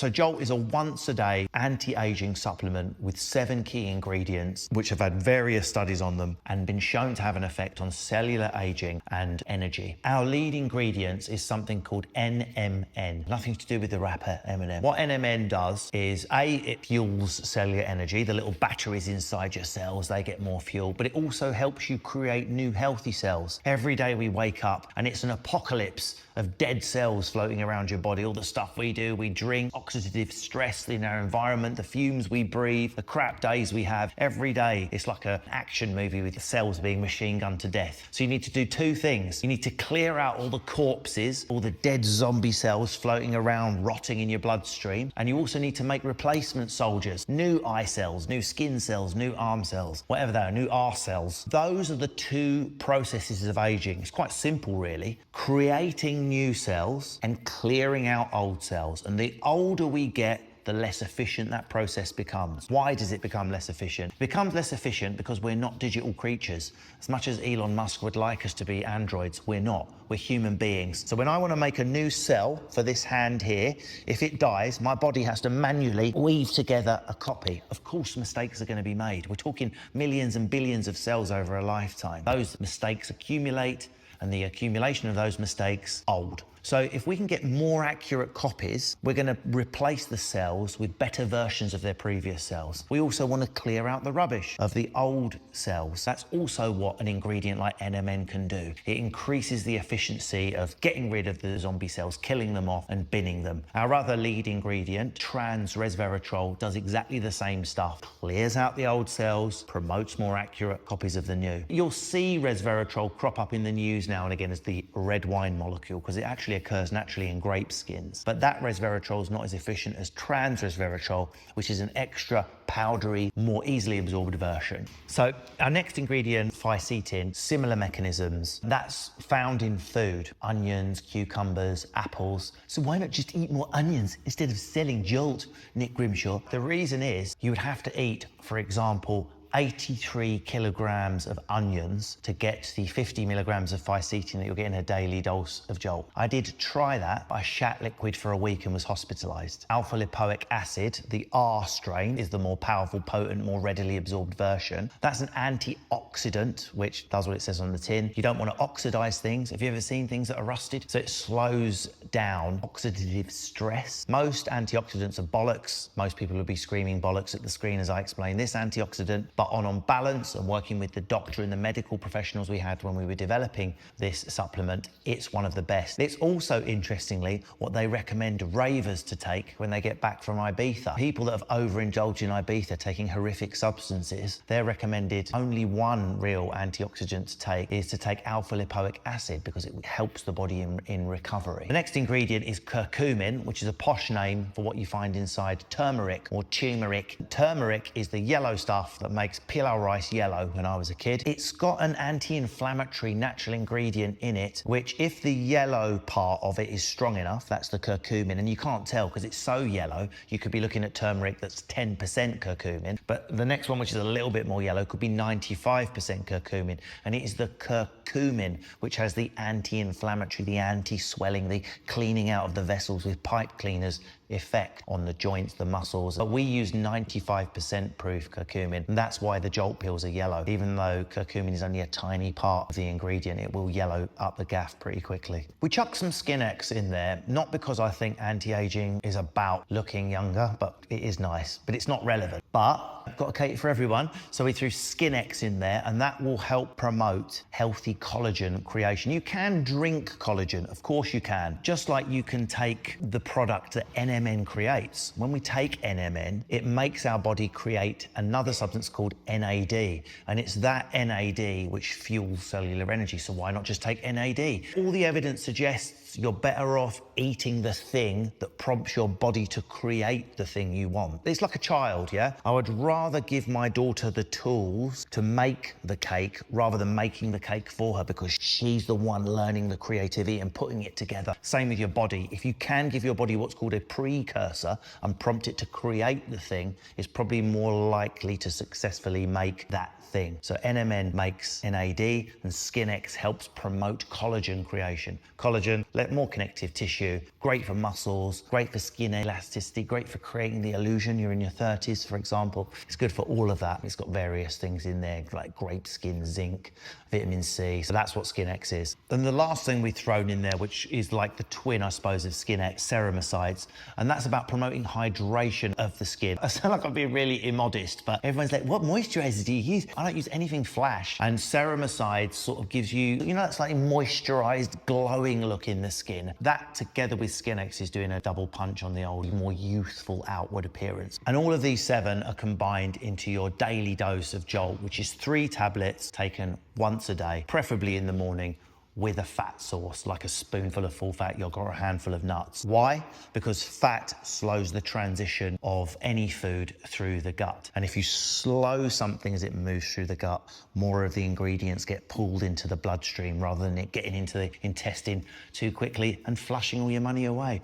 So Jolt is a once-a-day anti-aging supplement with 7 key ingredients which have had various studies on them and been shown to have an effect on cellular aging and energy. Our lead ingredients is something called NMN, nothing to do with the rapper Eminem. What NMN does is it fuels cellular energy, the little batteries inside your cells, they get more fuel, but it also helps you create new healthy cells. Every day we wake up and it's an apocalypse of dead cells floating around your body. All the stuff we do, we drink, oxidative stress in our environment, the fumes we breathe, the crap days we have. Every day it's like an action movie with the cells being machine gunned to death. So you need to do 2 things. You need to clear out all the corpses, all the dead zombie cells floating around rotting in your bloodstream, and you also need to make replacement soldiers, new eye cells, new skin cells, new arm cells, whatever they are, new R cells. Those are the 2 processes of aging. It's quite simple really. Creating new cells and clearing out old cells. And the older we get, the less efficient that process becomes. Why does it become less efficient? It becomes less efficient because we're not digital creatures. As much as Elon Musk would like us to be androids, we're not. We're human beings. So when I want to make a new cell for this hand here, if it dies, my body has to manually weave together a copy. Of course, mistakes are going to be made. We're talking millions and billions of cells over a lifetime. Those mistakes accumulate, and the accumulation of those mistakes old. So if we can get more accurate copies, we're going to replace the cells with better versions of their previous cells. We also want to clear out the rubbish of the old cells. That's also what an ingredient like NMN can do. It increases the efficiency of getting rid of the zombie cells, killing them off and binning them. Our other lead ingredient, Transresveratrol, does exactly the same stuff. Clears out the old cells, promotes more accurate copies of the new. You'll see resveratrol crop up in the news now and again as the red wine molecule because it actually occurs naturally in grape skins. But that resveratrol is not as efficient as transresveratrol, which is an extra powdery, more easily absorbed version. So our next ingredient, Fisetin, similar mechanisms. That's found in food, onions, cucumbers, apples. So why not just eat more onions instead of selling Jolt, Nick Grimshaw? The reason is you would have to eat, for example, 83 kilograms of onions to get the 50 milligrams of Fisetin that you'll get in a daily dose of Jolt. I did try that. I shat liquid for a week and was hospitalized. Alpha-lipoic acid, the R strain, is the more powerful, potent, more readily absorbed version. That's an antioxidant, which does what it says on the tin. You don't want to oxidize things. Have you ever seen things that are rusted? So it slows down oxidative stress. Most antioxidants are bollocks. Most people will be screaming bollocks at the screen as I explain this antioxidant. But on balance and working with the doctor and the medical professionals we had when we were developing this supplement, it's one of the best. It's also, interestingly, what they recommend ravers to take when they get back from Ibiza. People that have overindulged in Ibiza taking horrific substances, they're recommended only one real antioxidant to take is to take alpha-lipoic acid because it helps the body in recovery. The next ingredient is curcumin, which is a posh name for what you find inside turmeric or turmeric. Turmeric is the yellow stuff that makes pilau rice yellow when I was a kid. It's got an anti-inflammatory natural ingredient in it, which if the yellow part of it is strong enough, that's the curcumin, and you can't tell because it's so yellow, you could be looking at turmeric that's 10% curcumin, but the next one, which is a little bit more yellow, could be 95% curcumin, and it is the curcumin which has the anti-inflammatory, the anti-swelling, the cleaning out of the vessels with pipe cleaners effect on the joints, the muscles. But we use 95% proof curcumin, and that's why the Jolt pills are yellow. Even though curcumin is only a tiny part of the ingredient, it will yellow up the gaff pretty quickly. We chuck some SkinAx in there, not because I think anti-aging is about looking younger, but it is nice, but it's not relevant. But I've got to cater for everyone, so we threw SkinAx in there, and that will help promote healthy collagen creation. You can drink collagen, of course you can, just like you can take the product that NMN creates. When we take NMN, it makes our body create another substance called NAD, and it's that NAD which fuels cellular energy, so why not just take NAD? All the evidence suggests you're better off eating the thing that prompts your body to create the thing you want. It's like a child, yeah? I would rather give my daughter the tools to make the cake rather than making the cake for her because she's the one learning the creativity and putting it together. Same with your body. If you can give your body what's called a precursor and prompt it to create the thing, it's probably more likely to successfully make that thing. So NMN makes NAD and SkinAx helps promote collagen creation. Collagen, more connective tissue, great for muscles, great for skin elasticity, great for creating the illusion you're in your 30s, for example. It's good for all of that. It's got various things in there like grape skin, zinc, vitamin C. So that's what SkinAx is. And the last thing we've thrown in there, which is like the twin, I suppose, of SkinAx, Ceramosides. And that's about promoting hydration of the skin. I sound like I'm being really immodest, but everyone's like, what moisturizer do you use? I don't use anything flash. And Ceramosides sort of gives you, that slightly moisturized, glowing look in the skin. That together with SkinAx is doing a double punch on the old, more youthful outward appearance. And all of these 7 are combined into your daily dose of Jolt, which is 3 tablets taken once a day, preferably in the morning, with a fat source, like a spoonful of full fat yogurt or a handful of nuts. Why? Because fat slows the transition of any food through the gut. And if you slow something as it moves through the gut, more of the ingredients get pulled into the bloodstream rather than it getting into the intestine too quickly and flushing all your money away.